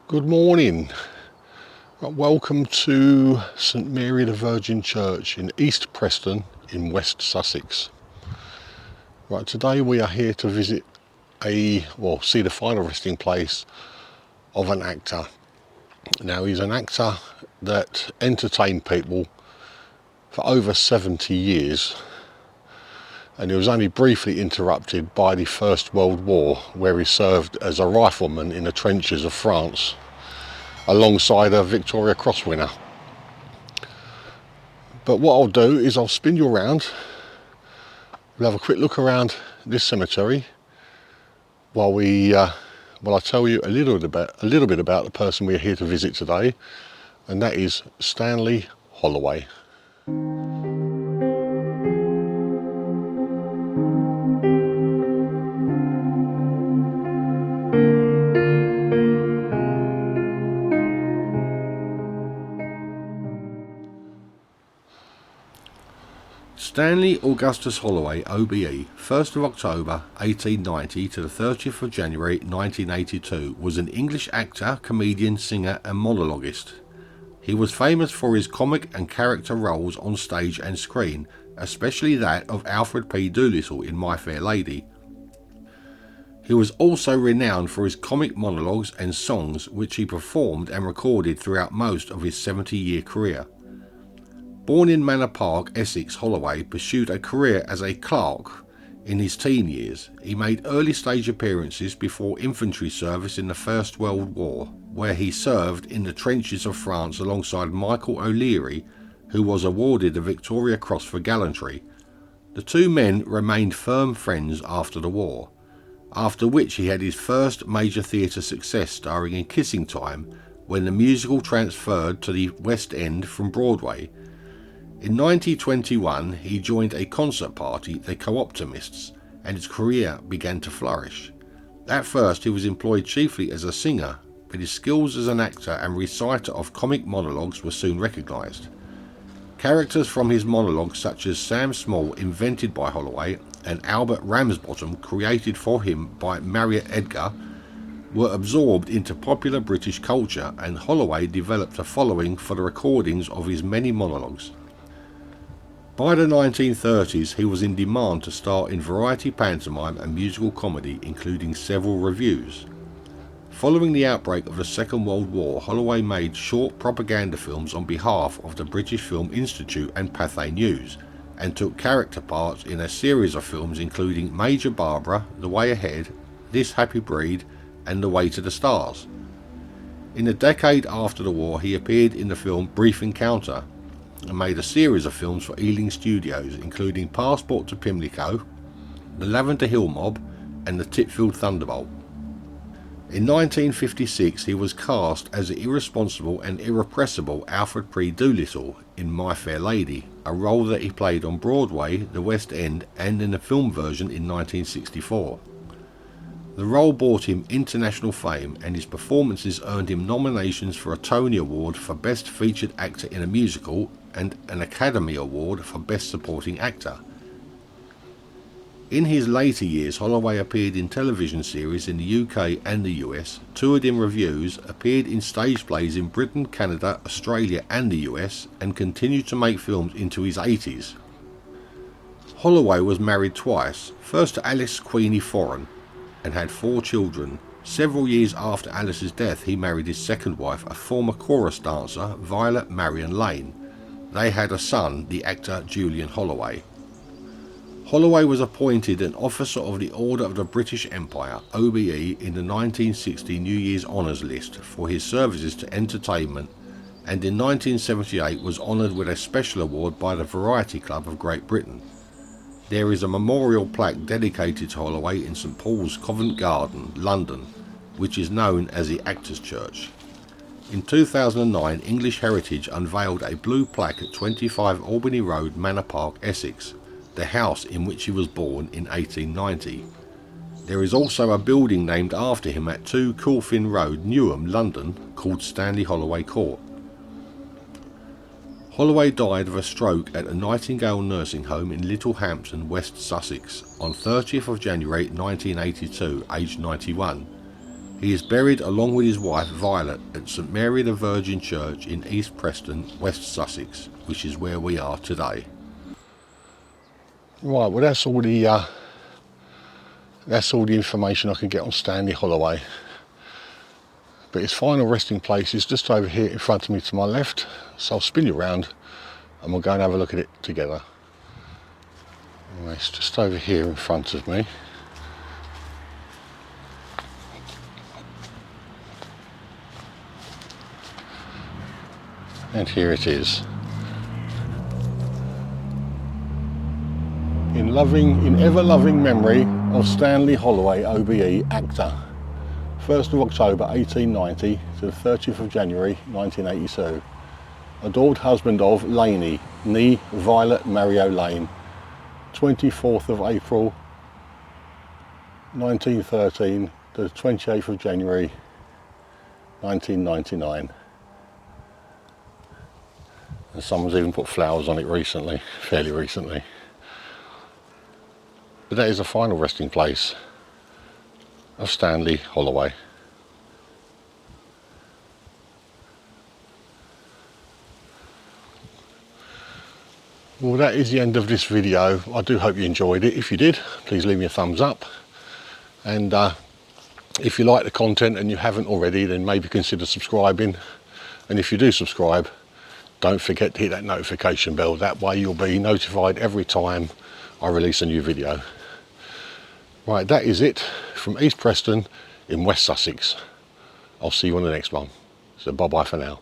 Good morning. Welcome to St Mary the Virgin Church in East Preston in West Sussex. Right, today we are here to visit see the final resting place of an actor. Now, he's an actor that entertained people for over 70 years, and he was only briefly interrupted by the First World War, where he served as a rifleman in the trenches of France alongside a Victoria Cross winner. But what I'll do is I'll spin you around. We'll have a quick look around this cemetery while I tell you a little bit about the person we're here to visit today, and that is Stanley Holloway. Stanley Augustus Holloway, OBE, 1st of October 1890 to the 30th of January 1982, was an English actor, comedian, singer and monologuist. He was famous for his comic and character roles on stage and screen, especially that of Alfred P. Doolittle in My Fair Lady. He was also renowned for his comic monologues and songs, which he performed and recorded throughout most of his 70-year career. Born in Manor Park, Essex, Holloway pursued a career as a clerk in his teen years. He made early stage appearances before infantry service in the First World War, where he served in the trenches of France alongside Michael O'Leary, who was awarded the Victoria Cross for gallantry. The two men remained firm friends after the war, after which he had his first major theatre success starring in Kissing Time, when the musical transferred to the West End from Broadway. In 1921, he joined a concert party, the Co-Optimists, and his career began to flourish. At first, he was employed chiefly as a singer, but his skills as an actor and reciter of comic monologues were soon recognised. Characters from his monologues, such as Sam Small, invented by Holloway, and Albert Ramsbottom, created for him by Marriott Edgar, were absorbed into popular British culture, and Holloway developed a following for the recordings of his many monologues. By the 1930s, he was in demand to star in variety pantomime and musical comedy, including several revues. Following the outbreak of the Second World War, Holloway made short propaganda films on behalf of the British Film Institute and Pathé News, and took character parts in a series of films including Major Barbara, The Way Ahead, This Happy Breed, and The Way to the Stars. In the decade after the war, he appeared in the film Brief Encounter, and made a series of films for Ealing Studios, including Passport to Pimlico, The Lavender Hill Mob, and The Titfield Thunderbolt. In 1956, he was cast as the irresponsible and irrepressible Alfred P. Doolittle in My Fair Lady, a role that he played on Broadway, the West End, and in a film version in 1964. The role brought him international fame, and his performances earned him nominations for a Tony Award for Best Featured Actor in a Musical and an Academy Award for Best Supporting Actor. In his later years, Holloway appeared in television series in the UK and the US, toured in revues, appeared in stage plays in Britain, Canada, Australia and the US, and continued to make films into his 80s. Holloway was married twice, first to Alice Queenie Foran, and had 4 children. Several years after Alice's death, he married his second wife, a former chorus dancer, Violet Marion Lane. They had a son, the actor Julian Holloway. Holloway was appointed an Officer of the Order of the British Empire, OBE, in the 1960 New Year's Honours List for his services to entertainment, and in 1978 was honoured with a special award by the Variety Club of Great Britain. There is a memorial plaque dedicated to Holloway in St Paul's, Covent Garden, London, which is known as the Actors' Church. In 2009, English Heritage unveiled a blue plaque at 25 Albany Road, Manor Park, Essex, the house in which he was born in 1890. There is also a building named after him at 2 Coolfin Road, Newham, London, called Stanley Holloway Court. Holloway died of a stroke at a Nightingale nursing home in Littlehampton, West Sussex, on 30th of January 1982, aged 91. He is buried along with his wife Violet at St Mary the Virgin Church in East Preston, West Sussex, which is where we are today. Right, well that's all the information I can get on Stanley Holloway. But his final resting place is just over here in front of me to my left, so I'll spin you around and we'll go and have a look at it together. Anyway, it's just over here in front of me. And here it is. In ever-loving memory of Stanley Holloway, OBE, actor. 1st of October 1890 to the 30th of January 1982. Adored husband of Laney, née Violet Mario Lane. 24th of April 1913 to the 28th of January 1999. And someone's even put flowers on it recently, fairly recently. But that is the final resting place of Stanley Holloway. Well, that is the end of this video. I do hope you enjoyed it. If you did, please leave me a thumbs up. And if you like the content and you haven't already, then maybe consider subscribing. And if you do subscribe, don't forget to hit that notification bell. That way you'll be notified every time I release a new video. Right, that is it from East Preston in West Sussex. I'll see you on the next one. So bye bye for now.